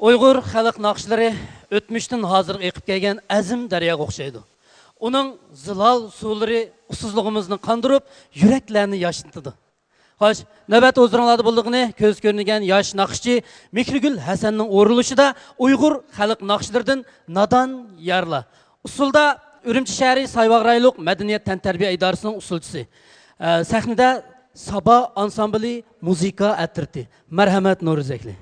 Uyghur xalq naqshlari o'tmishdan hozirga eqib kelgan azim daryoga o'xshaydi. Uning zilal suvlari usuzlig'imizni qandirib, yuraklarni yashnatadi. Xo'sh, navbat o'zingizlarda bo'ldig'ini ko'z ko'rnigan yosh naqshchi Mehrigul Hasanning o'rilishida Uyg'ur xalq naqshlaridan Nadon Yarla. Usulda Urumchi shahri Sayvoq rayonlik madaniyat tantarbiya idorasining usulchisi. Sahnada Saba ansambli muzika atirdi. Marhamat Nuruzakli.